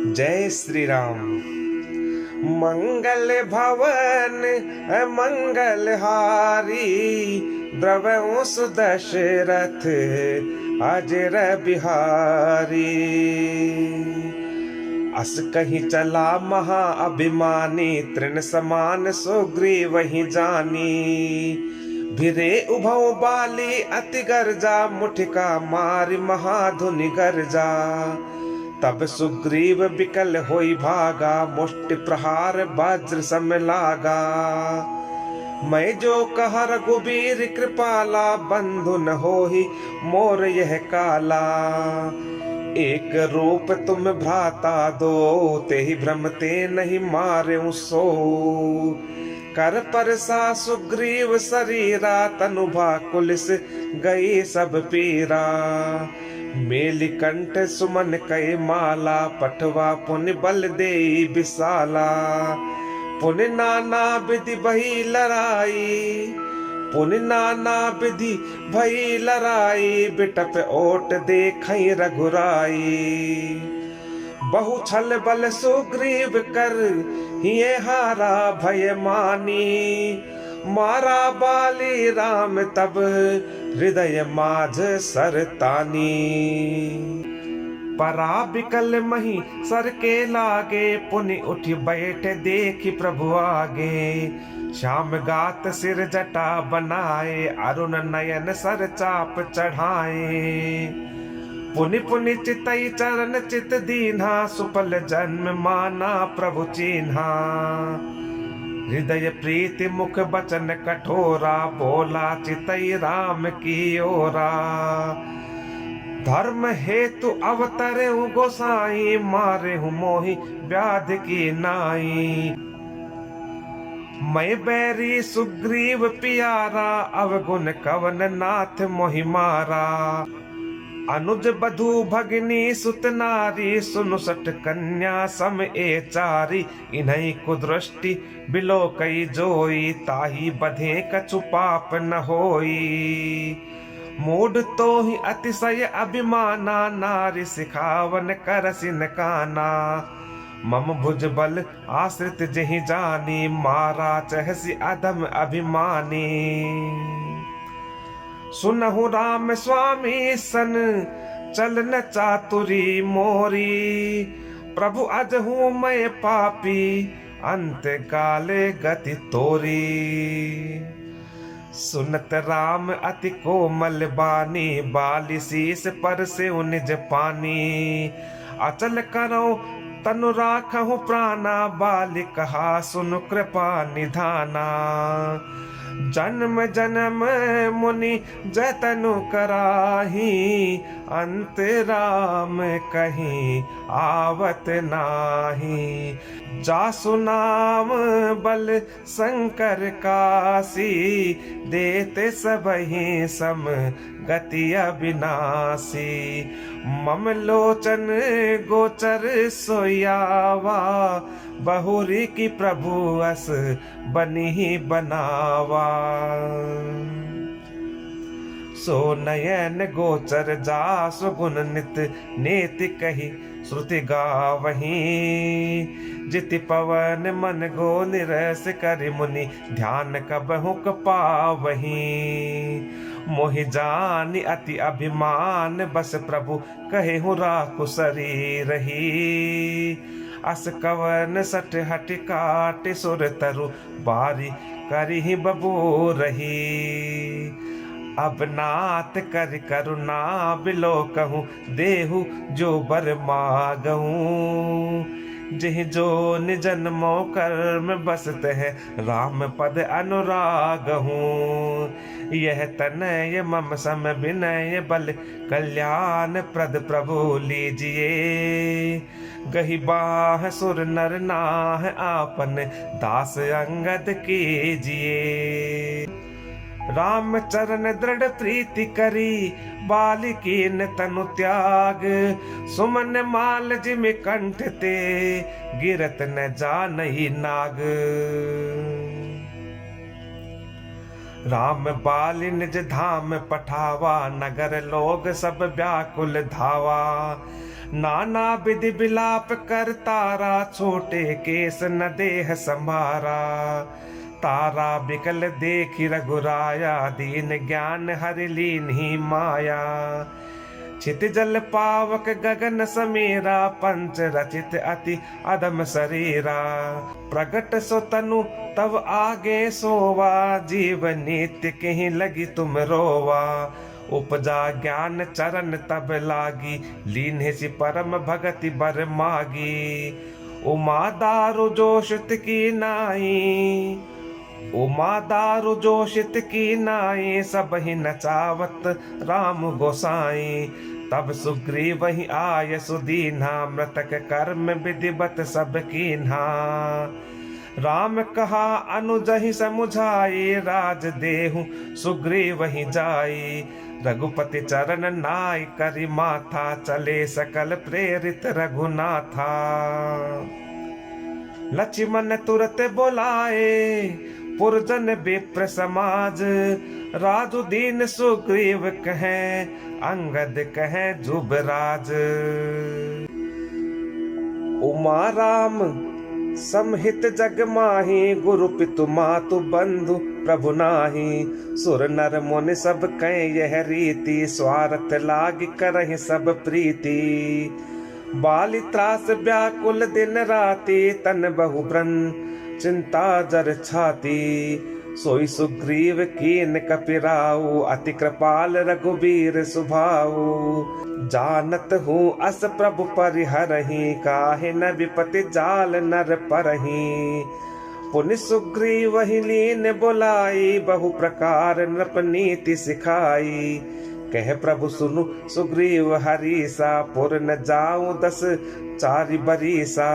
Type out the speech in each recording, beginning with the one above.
जय श्री राम। मंगल भवन मंगल हारी, द्रवहु सुदशरथ अजर बिहारी। अस कहीं चला महा अभिमानी, तृण समान सुग्रीव वही जानी। भिरे उभौ बाली अति गर्जा, मुठिका मारि महाधुनि गर्जा। तब सुग्रीव बिकल होई भागा, मुष्टि प्रहार वज्र सम लागा। मैं जो कहा रघुबीर कृपाला, बंधु न होहि मोर यह काला। एक रूप तुम भ्राता दो, तेहि भ्रम ते नहीं मारे सो। कर परसा सुग्रीव शरीरा, तनु भाकुलिस गई सब पीरा। मेली कंठ सुमन कई माला, पठवा पुनि बल दे विशाला। पुनि नाना विधि भई लड़ाई, पुनि नाना विधि भई लड़ाई। बिटप ओट देखई रघुराई। बहु छल बल सुग्रीव कर, हिये हारा भय मानी। मारा बाली राम तब, हृदय माझ सरतानी। परा बिकल मही सर के लागे, पुनि उठ बैठ देखी प्रभु आगे। श्याम गात सिर जटा बनाए, अरुण नयन सर चाप चढ़ाए। पुनि पुनि चितई चरण चित दीन्हा, सुफल जन्म माना प्रभु चीन्हा। हृदय प्रीति मुख बचन कठोरा, बोला चितई राम की ओरा। धर्म हेतु अवतरे गोसाई, मारे हूँ मोहि व्याधि की नाई। मैं बैरी सुग्रीव पियारा, अवगुण कवन नाथ मोहि मारा। अनुज बधु भगिनी सुत नारी, सुनु सठ कन्या सम ए चारी। इन्हीं कुदृष्टि बिलो कई जोई, ताही बधे कछु पाप न होई। मूढ़ तो ही अतिशय अभिमाना, नारी सिखावन करसिन काना। मम भुज बल आश्रित जहि जानी, मारा चहसी अधम अभिमानी। सुनहु राम स्वामी सन, चलन चातुरी मोरी। प्रभु अजहू मैं पापी, अंत काले गति तोरी। सुनत राम अति कोमल बानी, बाली शीस पर से निज पानी। अचल करो तनु राखहु प्राणा, बाली कहा सुनु कृपा निधाना। जन्म जन्म मुनि जतनु कराही, अंत राम कहीं आवत नाही। जासु नाम बल शंकर कासी, देते सबहि सम गति अविनाशी। मम लोचन गोचर सोयावा, बहुरी की प्रभु अस बनी बनावा। सो नयन गोचर जासु गुण नित, नेति कही श्रुति गावही। जिति पवन मन गो निरस, करि मुनि ध्यान कबहु पावही। मोहि जानि अति अभिमान, बस प्रभु कहे हूँ राखु शरीर ही। अस कवन सठ हट काट, सुर तरु बारी करी बबू रही। अब नाथ कर करुणा बिलो कहूँ, देहु जो बर मागहूँ। जिह जो निजन्मो कर्म बसत है, राम पद अनुराग हूँ। यह तनय मम सम विनय बल, कल्याण प्रद प्रभु लीजिए। गही बाह सुर नर नाह, आपन दास अंगद कीजिए। राम चरण दृढ़ प्रीति करी, बालिकीन तनु त्याग। सुमन माल जिमि कंठ ते, गिरत न जानहि नाग। राम बाली निज धाम पठावा, नगर लोग सब व्याकुल धावा। नाना विधि विलाप कर तारा, छोटे केस न देह संभारा। तारा बिकल देखी रघुराया, दीन ज्ञान हरि लीन ही माया। चित जल पावक गगन समेरा, पंच रचित अति अदम शरीरा। प्रगट सो तनु तब आगे सोवा, जीव नित्य कहीं लगी तुम रोवा। उपजा ज्ञान चरण तब लागी, लीन्हे सी परम भगति बर मागी। उमा दारु जोशित की नाई, उमा दारु जोशित की नाई, सब ही नचावत राम गोसाई। तब सुग्रीव ही आय सुदीन्हा, मृतक कर्म विधिवत सब कीन्हा। राम कहा अनुज ही समुझाई, राज देहु सुग्रीव ही जाई। रघुपति चरण नाय करि माथा, चले सकल प्रेरित रघुनाथा। लक्ष्मण तुरत बोलाए, पुरजन विप्र समाज। राजु दीन सुग्रीव कहे, अंगद कहे जुबराज। उमा राम समहित जग माही, गुरु पितु मातु बंधु प्रभु नाही। सुर नर मुनि सब कहे यह रीति, स्वार्थ लाग करहि सब प्रीति। बाली त्रास व्याकुल दिन राति, तन बहु ब्रन चिंता जर छाती। सोई सुग्रीव कीन कपिराऊ, अति कृपाल रघुबीर सुभाऊ। जानत हूँ अस प्रभु परिहरहि, काहे न विपति जाल नर परहि। पुनि सुग्रीव ही लीन बुलाई, बहु प्रकार नृप नीति सिखाई। कह प्रभु सुनु सुग्रीव हरीसा, पुर न जाऊं 10 चारि बरीसा।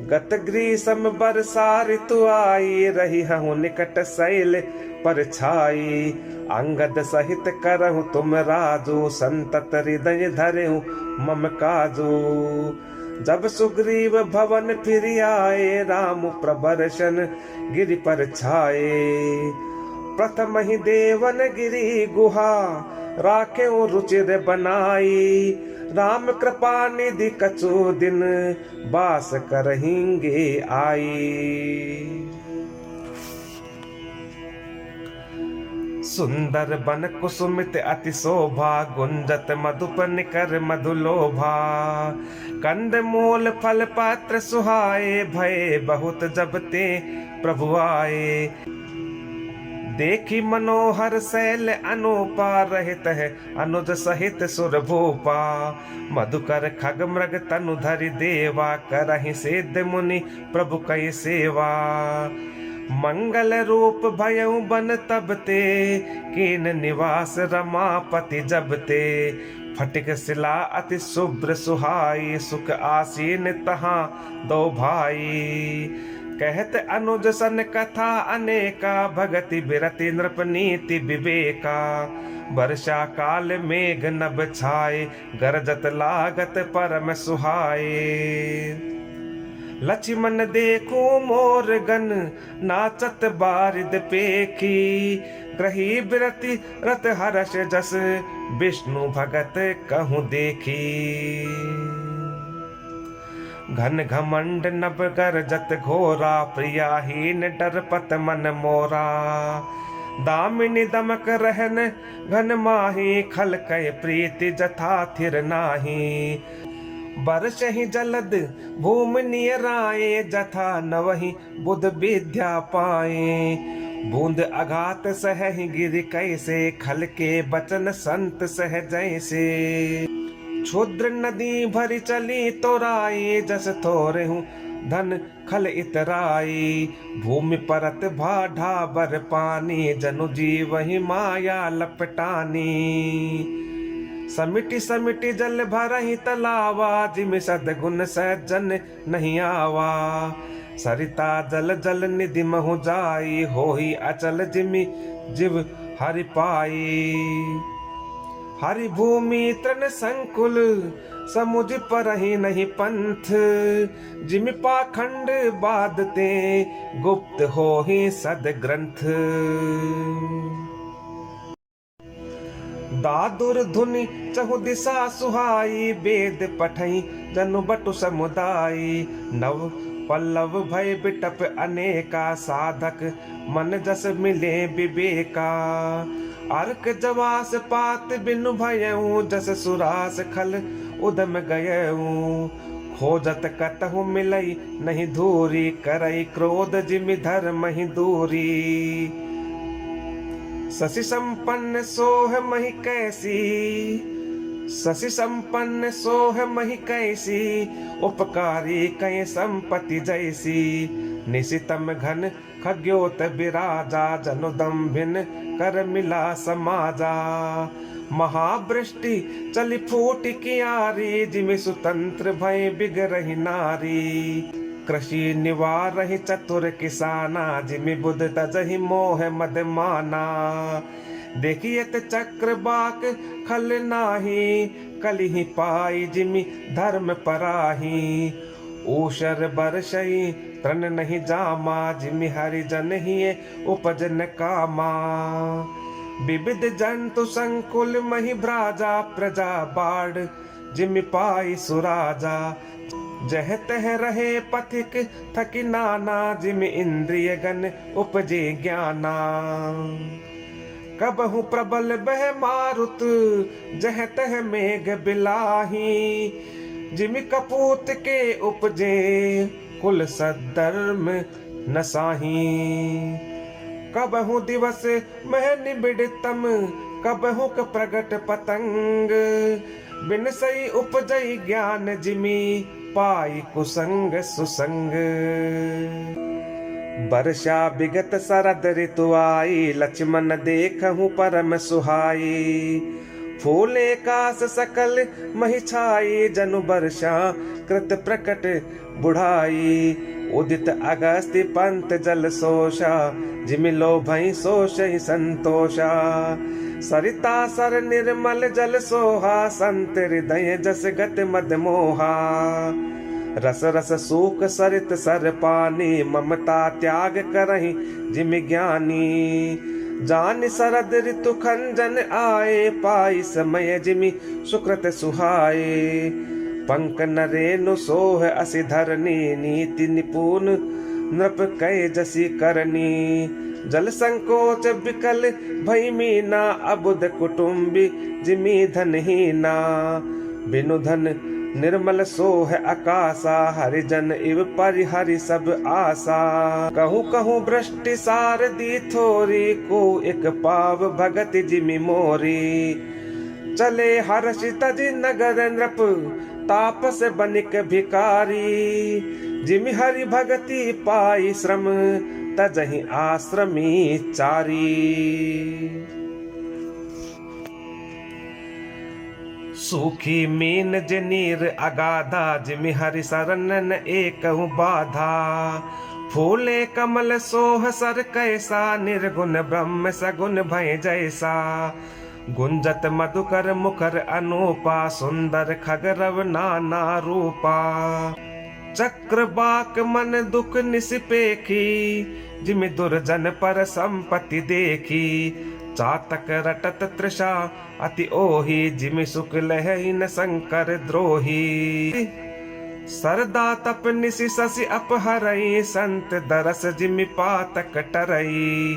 गत ग्रीष्म बरसा ऋतु आई, रही हूँ निकट शैल पर छाई। अंगद सहित करहु तुम राजू, संतत हृदय धरहु मम काजू। जब सुग्रीव भवन फिर आए, राम प्रबर्शन गिरि पर छाए। प्रथम ही देवन गिरी गुहा, राखे रुचिर बनाई। राम कृपा निधि कछु दिन, बास करहिंगे आई। सुंदर बन कुसुमित अति शोभा, गुंजत मधुप निकर मधुलोभा। कंद मूल फल पात्र सुहाए, भय बहुत जब ते प्रभु आए। देखी मनोहर शैल अनुपा, रहित है अनुज सहित सुर भूपा। मधुकर खग मृग तनु धरि देवा, करहि सिद्ध मुनि प्रभु कई सेवा। मंगल रूप भयउ बन तब ते, कीन निवास रमापति जब ते। फटिक शिला अति शुभ्र सुहाई, सुख आसीन तहाँ दो भाई। कहत अनुज सन कथा अनेका, भगति बिरति नृप नीति विवेका। वर्षा काल मेघ नभ छाए, गरजत लागत परम सुहाए। लक्ष्मण देखो मोर गन, नाचत बारिद पेखी। ग्रही बिरति रत हर्ष जस, विष्णु भगत कहूँ देखी। घन घमंड नभ गरजत घोरा, प्रियाहीन डरपत मन मोरा। दामिनी दमक रहन घन माही, खल कय प्रीति जथा थिर नाही। बरस ही जलद भूमि नियराए, जथा नवहि बुध विद्या पाए। बूंद अघात सह गिर कैसे, खल के बचन संत सह जैसे। क्षुद्र नदी भरी चली तोराई, जस थोरे हूँ धन खल इतराई। भूमि परत भाढ़ा बर पानी, जनु जीव ही माया लपटानी। समिति समिति जल भरहि तलावा, जिमि सद्गुण सज्जन नहीं आवा। सरिता जल जल निधि महु जाई, होहि अचल जिमि जिव हरि पाई। हरि भूमि तृण संकुल, समुझ परहि नहीं पंथ। जिमि पाखंड बाधते, गुप्त होहि सद ग्रंथ। दादुर धुनि चहु दिशा सुहाई, वेद पठई जनु बटु समुदायी। नव पल्लव भय बिटप अनेका, साधक मन जस मिले विवेका। अर्क जवास पात बिनु भयऊ, जस सुरास खल उदम गयऊ। खोजत कतहु मिलई नहीं धूरी, करई क्रोध जिमि धर्म ही दूरी। शशि संपन्न सोह मही कैसी, शशि संपन्न सोह मही कैसी। उपकारी कई संपत्ति जैसी, निशितम घन खग्योत विराजा। जनुदम भिन कर मिला समाजा। महावृष्टि चली फूट कियारी, जिमि सुतंत्र भय बिगरहि नारी। कृषि निवारहि चतुर किसाना, जिमि बुध तजहि मोह मद माना। देखियत चक्र बाक खल नाही, कलिहि पाई जिमि धर्म पराही। ऊषर बरसई तृण नहीं जामा, जिमि हरिजन हिए उपज न कामा। विविध जंतु संकुल मही भ्राजा, प्रजा बाढ़ जिमि पाई सुराजा। जह तह रहे पथिक थकी नाना, जिमि इंद्रिय गण उपजे ज्ञाना। कबहु प्रबल बह मारुत, जह तह मेघ बिलाही। जिमि कपूत के उपजे, कुल सद्धर्म न साही। कबहु दिवस मह निबिड़तम, कबहु क प्रगट पतंग। बिन सई उपजई ज्ञान, जिमि पाई कुसंग सुसंग। वर्षा विगत शरद ऋतु आई, लक्ष्मण देखहु परम सुहाई। फूले कास सकल महि छाई, जनु वर्षा कृत प्रकट बुढ़ाई। उदित अगस्त्य पंत जल सोषा, जिमि लोभई सोषई संतोषा। सरिता सर निर्मल जल सोहा, संत हृदय जस गत मद मोहा। रस रस सूख सरित सर पानी, ममता त्याग करहि जिमि ज्ञानी। जान शरद ऋतु खंजन आए, पाई समय जिमि सुकृत सुहाए। पंक नरेनु सोह असि धरनी, नीति निपुण नृप कै जसी करनी। जल संकोच विकल भई मीना, अबुध कुटुम्बी जिमि धनहीना। बिनु धन निर्मल सोह आकाशा, हरिजन इव परिहरि सब आशा। कहूँ कहूँ वृष्टि सारदी थोरी, को एक पाव भगत जिमि मोरी। चले हर्ष तजि नगर नृप, तापस बनिक भिकारी। जिमि हरि भगति पाई श्रम, तजहि आश्रमी चारी। सूखी मीन जनीर अगाधा, जिमि हरि शरणन एकहु बाधा। फूले कमल सोह सर कैसा, निर्गुण ब्रह्म सगुण भय जैसा। गुंजत मधुकर मुखर अनूपा, सुंदर खगरव नाना रूपा। चक्र बाक मन दुख निसिपेखी, जिमि दुर्जन पर संपत्ति देखी। चातक रटत तृषा अति ओही, जिमि सुख लहै न शंकर द्रोही। सरदा तप निसि शशि अपहरई, संत दरस जिमि पातक टरई।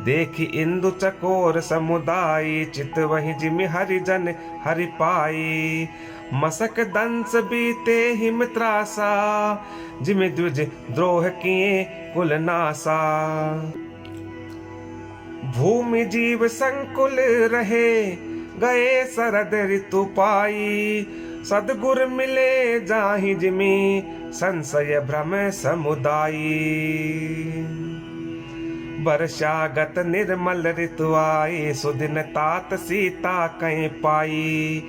देखी इंदु चकोर समुदाय, चित वही जिमि हरिजन हरि पाई। मसक दंस बीते हिम त्रासा, जिमि द्विज द्रोह किए कुल नासा। भूमि जीव संकुल रहे, गए शरद ऋतु पाई। सद्गुर मिले जाहि जिमि, संशय भ्रम समुदायी। वर्षागत निर्मल ऋतु आई, सुदिन तात सीता कहीं पाई।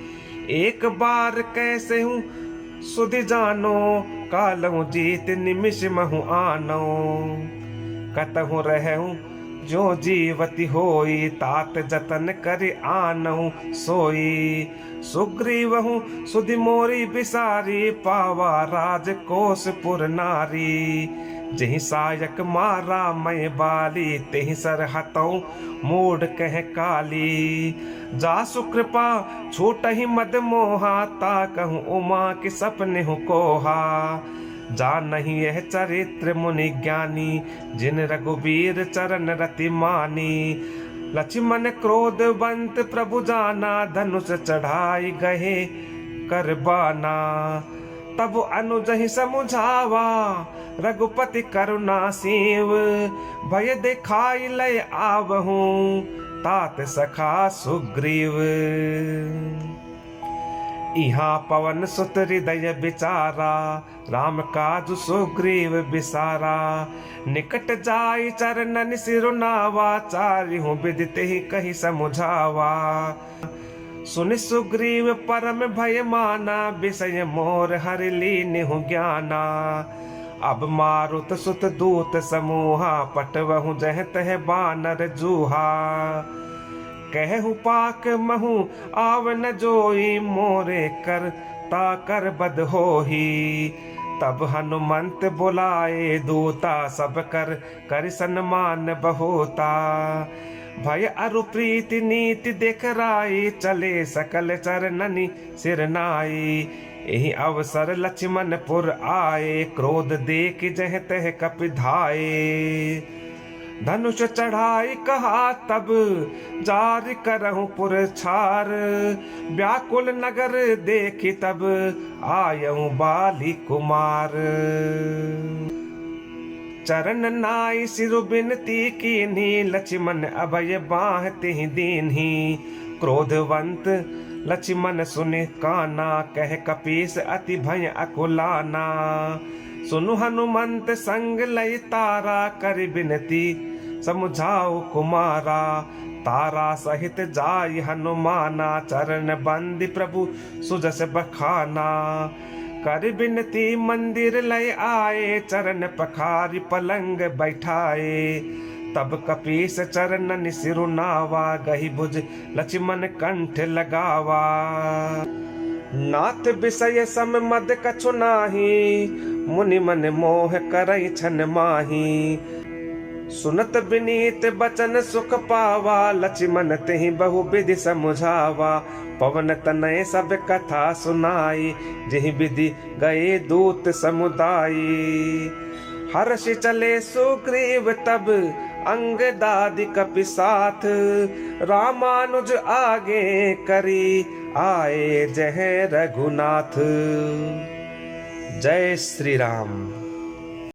एक बार कैसे हूँ सुधि जानो, कालहु जीत निमिष महु आनो। कतहु रहूं जो जीवती होई, तात जतन कर आनहु सोई। सुग्रीवहु सुधि मोरी बिसारी, पावा राजकोष पुर नारी। जही सायक मारा मैं बाली, तेहि सरहतों मूड कह काली। जासु कृपा छूट ही मद मोहा, ता कहूँ उमा के सपने हूँ कोहा। जा नहीं यह चरित्र मुनि ज्ञानी, जिन रघुबीर चरण रति मानी। लक्ष्मण क्रोधवंत प्रभु जाना, धनुष चढ़ाई गहे करबाना। तब अनुज ही समुझावा, रघुपति करुणा सीव। भय दिखाई लय आवहूं, तात सखा सुग्रीव। इहाँ पवन सुत हृदय विचारा, राम काज सुग्रीव बिसारा। निकट जाय चरणन सिरुनावा, चारिहु विदित ही कही समुझावा। सुनि सुग्रीव परम भय माना, विषय मोर हरि लीन्हु ज्ञाना। अब मारुत सुत दूत समूहा, पटवहु जह तह बानर जूहा। कहु पाक महु आव न जोई, मोरे कर ता कर बद होही। तब हनुमंत बुलाए दूता, सब कर सन्मान बहुता। भय अरु प्रीति नीति देख राई, चले सकल चरणनि सिर नाई। यही अवसर लक्ष्मणपुर आए, क्रोध देख जह तह कपि धाये। धनुष चढ़ाई कहा तब, जार करहु पुर छार। व्याकुल नगर देखी तब, आयहु बाली कुमार। चरण नाई सिरु बिनती कीन्ही, लक्ष्मण अभय बाह तिहि दीन्ही। क्रोधवंत लक्ष्मण सुनि काना, कह कपीस अति भय अकुलाना। सुनु हनुमंत संग लय तारा, कर बिनती समुझाओ कुमारा। तारा सहित जाय हनुमाना, चरण बंदी प्रभु सुजस बखाना। कर बिनती मंदिर लय आए, चरण पखारी पलंग बैठाए। तब कपीस चरणन सिरुनावा, गही भुज लक्ष्मण कंठ लगावा। नाथ विषय सम मद कछु नाही, मुनि मन मोह करई छन माही। सुनत विनीत बचन सुख पावा, लक्ष्मण तेहि बहु विधि समुझावा। पवन तनय सब कथा सुनाई, जेहि विधि गए दूत समुदायी। हर्ष चले सुग्रीव तब, अंग दादि कपि साथ। रामानुज आगे करी, आए जय रघुनाथ। जय श्री राम।